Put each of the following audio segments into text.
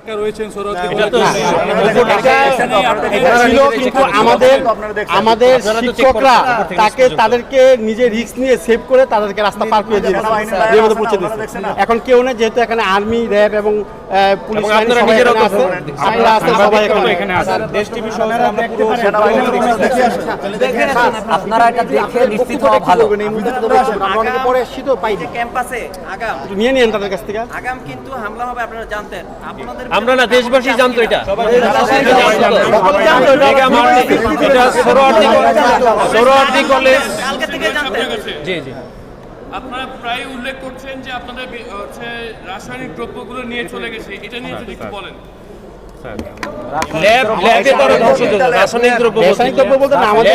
আটকা রয়েছেন কিন্তু আমাদের শিক্ষকরা তাদেরকে নিজে রিস্ক নিয়ে সেভ করে তাদেরকে রাস্তা পার করে দিয়েছে, পৌঁছে দিয়েছে। এখন কেউ নেই, যেহেতু এখানে আর্মি, র্যাব এবং পুলিশ বাহিনী সবাই আছে, সবাই এখানে আছে। দেশ টিভি সহ আমরা পুরো আপনারা এটা দেখে নিশ্চিত হওয়া ভালো। অনেকে পরে এসেছি তো পাইনি। ক্যাম্পাসে আগাম নিয়ে নিন তাদের কাছ থেকে। আগাম কিন্তু হামলা হবে, আপনারা জানতেন? আপনাদের আমরা না, দেশবাসী জানতো এটা। কালকে থেকে জানতেন? জি জি। আপনারা প্রায় উল্লেখ করছেন যে আপনাদের রাসায়নিক দ্রব্যগুলো নিয়ে চলে গেছে, এটা নিয়ে যদি একটু বলেন। রাসায়নিক দ্রব্য বলতে না, আমাদের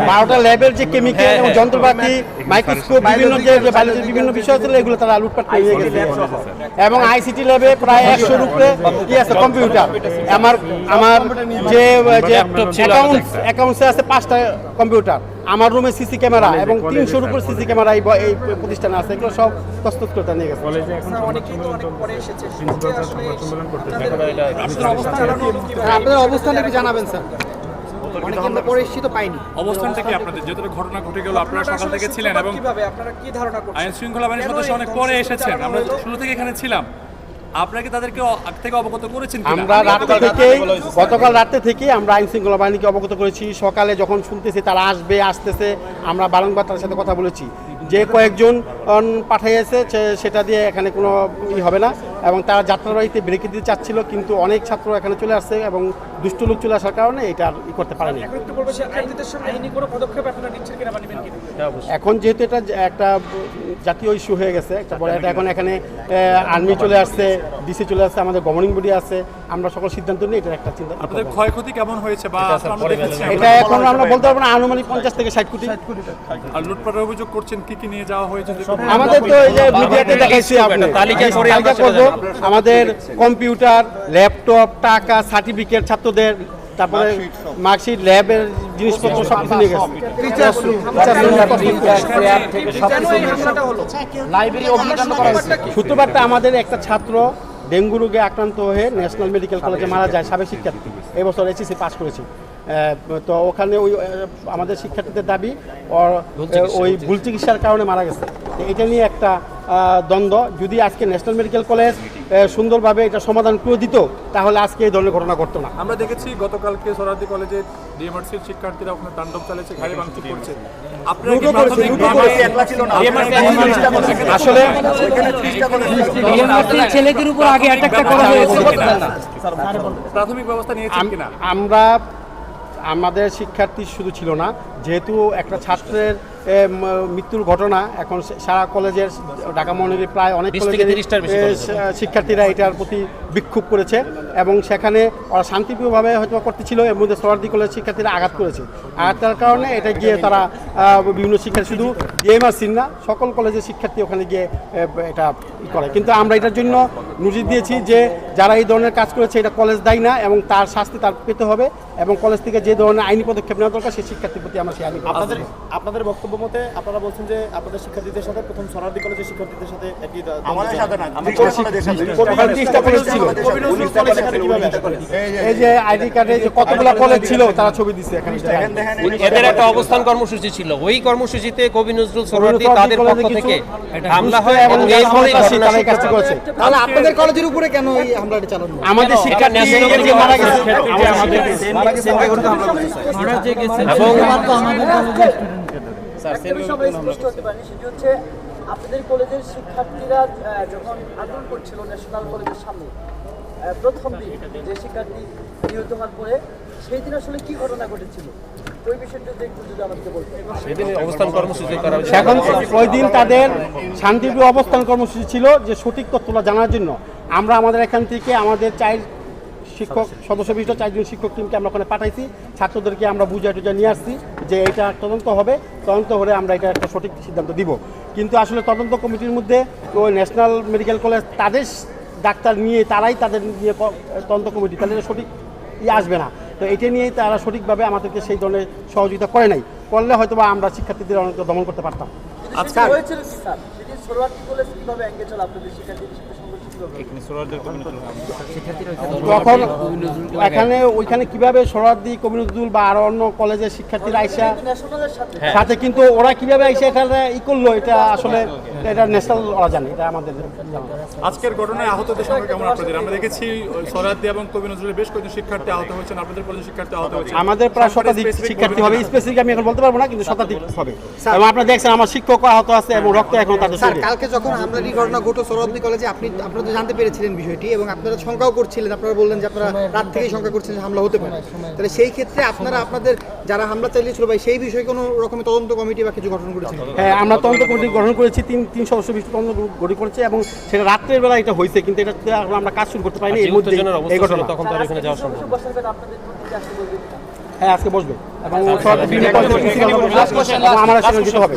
12টা ল্যাবের যে কেমিক্যাল এবং যন্ত্রপাতি, মাইক্রোস্কোপ, বিভিন্ন যে বায়োলজির বিভিন্ন বিষয় ছিল, এগুলো তারা লুটপাট করে নিয়ে গেছে। এবং আইসিটি ল্যাবে প্রায় 100-র উপরে কি আছে কম্পিউটার। আমার যে অ্যাকাউন্টসে আছে 5টা কম্পিউটার। আমার রুমে সিসি ক্যামেরা এবং 300-র উপর সিসি ক্যামেরা এই প্রতিষ্ঠানে আছে। এগুলো সব প্রস্তুত করে নিয়ে গেছে। আপনাদের অবস্থান একটু জানাবেন স্যার। অবস্থানটা কি আপনাদের? যেহেতু ঘটনা ঘটে গেল, আপনারা সকাল থেকে ছিলেন এবং আপনারা কি ধারণা করছেন? আইন শৃঙ্খলা বাহিনীর সদস্য অনেক পরে এসেছেন, আমরা শুরু থেকে এখানে ছিলাম। আপনাকে তাদেরকে আগ থেকে অবগত করেছেন? আমরা গতকাল রাতে থেকে আমরা আইন শৃঙ্খলা বাহিনীকে অবগত করেছি। সকালে যখন শুনতেছি তারা আসতেছে, আমরা বারংবার তাদের সাথে কথা বলেছি। যে কয়েকজন পাঠিয়েছে সেটা দিয়ে এখানে কোনো হবে না, এবং তারা যাত্রাবাড়িতে ব্রেকে দিতে চাচ্ছিল, কিন্তু অনেক ছাত্র এখানে চলে আসছে এবং দুষ্ট লোক চলে আসার কারণে এটা করতে পারেনি। এখন যেহেতু এটা একটা জাতীয় ইস্যু হয়ে গেছে, এটা এখন এখানে আর্মি চলে আসছে, ডিসি চলে আসছে, আমাদের গভর্নিং বডি আছে, আমরা সকল সিদ্ধান্ত নিই। এটার একটা চিন্তা। আপনাদের ক্ষয়ক্ষতি কেমন হয়েছে বা এটা এখন আমরা বলতে পারবো না, আনুমানিক 50 থেকে 60 কোটি। আর লুটপাটের অভিযোগ করছেন, কি কি নিয়ে যাওয়া হয়েছে? আমাদের তো এই যে মিডিয়াতে দেখাইছি, আপনি তালিকা করব। আমাদের কম্পিউটার, ল্যাপটপ, টাকা, সার্টিফিকেট ছাত্রদের, তারপরে মার্কশিট, ল্যাবের জিনিসপত্র সব কিছু নিয়ে গেছে। শুক্রবারটা আমাদের একটা ছাত্র ডেঙ্গু রোগে আক্রান্ত হয়ে ন্যাশনাল মেডিকেল কলেজে মারা যায়, সাবেক শিক্ষার্থী, এবছর এসএসসি পাস করেছে। তো ওখানে ওই আমাদের শিক্ষার্থীদের দাবি ওই ভুল চিকিৎসার কারণে মারা গেছে। এটা নিয়ে একটা দ্বন্দ্ব। যদি আজকে ন্যাশনাল মেডিকেল কলেজ সুন্দরভাবে এটা সমাধান করে দিত, তাহলে আজকে এই ধরনের ঘটনা ঘটতো না। আমরা দেখেছি গতকালকে সোহরাওয়ার্দী কলেজে ডিএমআরসির শিক্ষার্থীরা ওখানে তাণ্ডব চালিয়েছে, গাড়ি ভাঙচুর করছে। আসলে ছেলেদের উপর আগে অ্যাটাকটা করা হয়েছে, প্রাথমিক ব্যবস্থা নিয়েছেন কিনা? আমরা আমাদের শিক্ষার্থী শুধু ছিল না, যেহেতু একটা ছাত্রের মৃত্যুর ঘটনা, এখন সারা কলেজের, ঢাকা মহানগরীর প্রায় অনেক কলেজের শিক্ষার্থীরা এটার প্রতি বিক্ষোভ করেছে এবং সেখানে ওরা শান্তিপ্রিয়ভাবে হয়তো করতেছিল, এর মধ্যে সোহরাওয়ার্দী কলেজের শিক্ষার্থীরা আঘাত করেছে। আঘাতের কারণে এটা গিয়ে তারা বিভিন্ন শিক্ষার্থী, শুধু ডিএমআরসির না, সকল কলেজের শিক্ষার্থী ওখানে গিয়ে এটা করে। কিন্তু আমরা এটার জন্য নোটিশ দিয়েছি যে যারা এই ধরনের কাজ করেছে এটা কলেজ দায়ী না এবং তার শাস্তি তার পেতে হবে, এবং কলেজ থেকে যে ধরনের আইনি পদক্ষেপ নেওয়া দরকার সেই শিক্ষার্থীর প্রতি আমরা সেই আইনি। আপনাদের বক্তব্য মতে আপনারা বলছেন যে আপনাদের শিক্ষার্থীদের সাথে প্রথম সোহরাওয়ার্দী কলেজের শিক্ষার্থীদের সাথে একই এই যে আইডি কার্ডে যে কতগুলো কলেজ ছিল তারা ছবি দিচ্ছে এখানে। এদের একটা অবস্থান কর্মসূচি ছিল, ওই কর্মসূচিতে কবি নজরুল সোহরাওয়ার্দী তাদের পক্ষ থেকে হামলা হয় এবং এরপরেই তারাই কাজটি করেছে। তাহলে আপনাদের কলেজের উপরে কেন এই হামলাটি চালানো? আমাদের শিক্ষার্থী যে মারা গেছে, আপনাদের কলেজের শিক্ষার্থীরা যখন আন্দোলন করছিল ন্যাশনাল কলেজের সামনে, প্রথম দিন যে শিক্ষার্থী নিহত হওয়ার পরে, সেই দিন আসলে কি ঘটনা ঘটেছিল ওই বিষয়টা একটু যদি আমাদেরকে বলতেন। সেদিন অবস্থান কর্মসূচি করা হয়েছে। এখন ওই দিন তাদের শান্তিপ্রিয় অবস্থান কর্মসূচি ছিল যে সঠিক তথ্যটা জানার জন্য। আমরা আমাদের এখান থেকে আমাদের শিক্ষক সদস্য বিশিষ্ট 4 জন শিক্ষক টিমকে আমরা ওখানে পাঠাইছি, ছাত্রদেরকে আমরা বুঝাই টুঝা নিয়ে আসছি যে এটা তদন্ত হবে, তদন্ত হলে আমরা এটা একটা সঠিক সিদ্ধান্ত দিব। কিন্তু আসলে তদন্ত কমিটির মধ্যে ওই ন্যাশনাল মেডিকেল কলেজ তাদের ডাক্তার নিয়ে, তারাই তাদের নিয়ে তদন্ত কমিটি, তাদের সঠিক আসবে না। তো এটা নিয়েই তারা সঠিকভাবে আমাদেরকে সেই ধরনের সহযোগিতা করে নাই। করলে হয়তো বা আমরা শিক্ষার্থীদের অনেক দমন করতে পারতাম। আজকে হয়েছিল কি স্যার, সেদিন সোহরাওয়ার্দী কলেজ কিভাবে এঙ্গেজ হলো আপনাদের শিক্ষার্থীদের সাথে? তখন ওইখানে কিভাবে সরার্দি কবিনজরুল বা আরো অন্য কলেজের শিক্ষার্থীরা আইসা ন্যাশনালের সাথে সাথে কিন্তু ওরা কিভাবে আইসা এখানে করলো এটা আসলে এটা ন্যাশনাল ওরা জানে, এটা আমাদের জানা না। আজকের ঘটনায় আহতদের সংখ্যা কেমন আপনাদের? আমরা দেখেছি সরার্দি এবং কবি নজরুলের বেশ কয়েকজন শিক্ষার্থী আহত হয়েছেন, আপনাদের কলেজের শিক্ষার্থী আহত হয়েছে। আমাদের প্রায় শতাধিক শিক্ষার্থী হবে, স্পেসিফিক আমি এখন বলতে পারবো না, কিন্তু শতাধিক হবে। এবং আপনারা দেখছেন আমার শিক্ষক আহত আছে এবং রক্ত এখন তাদের স্যার শরীরে। কালকে যখন হামলার এই ঘটনা ঘটলো সোহরাওয়ার্দী কলেজে আপনারা তো জানতে পেরেছিলেন বিষয়টি এবং আপনারা শঙ্কাও করছিলেন, আপনারা বললেন যে আপনারা রাত থেকেই শঙ্কা করছিলেন যে হামলা হতে পারে। তাহলে সেই ক্ষেত্রে আপনারা আপনাদের যারা হামলা চালিয়েছিল ভাই সেই বিষয়ে কোনো রকমের তদন্ত কমিটি বা কিছু গঠন করেছিলেন? হ্যাঁ, আমরা তদন্ত কমিটি গঠন করেছি, তিন সদস্য বিশিষ্ট তদন্ত গঠন করেছে এবং সেটা রাত্রের বেলা এটা হয়েছে, কিন্তু এটা আমরা কাজ শুরু করতে পারিনি এর মধ্যে উত্তেজনার এই অবস্থা ছিল ঘটনা। তখন তো আর এখানে যাওয়া সম্ভব না। বসাবেন আপনাদের প্রতি আসতে বলবেন কিনা? হ্যাঁ, আজকে বসবে এবং সব বিভিন্ন কলেজের প্রিন্সিপাল এবং আমার সেখানে যেতে হবে।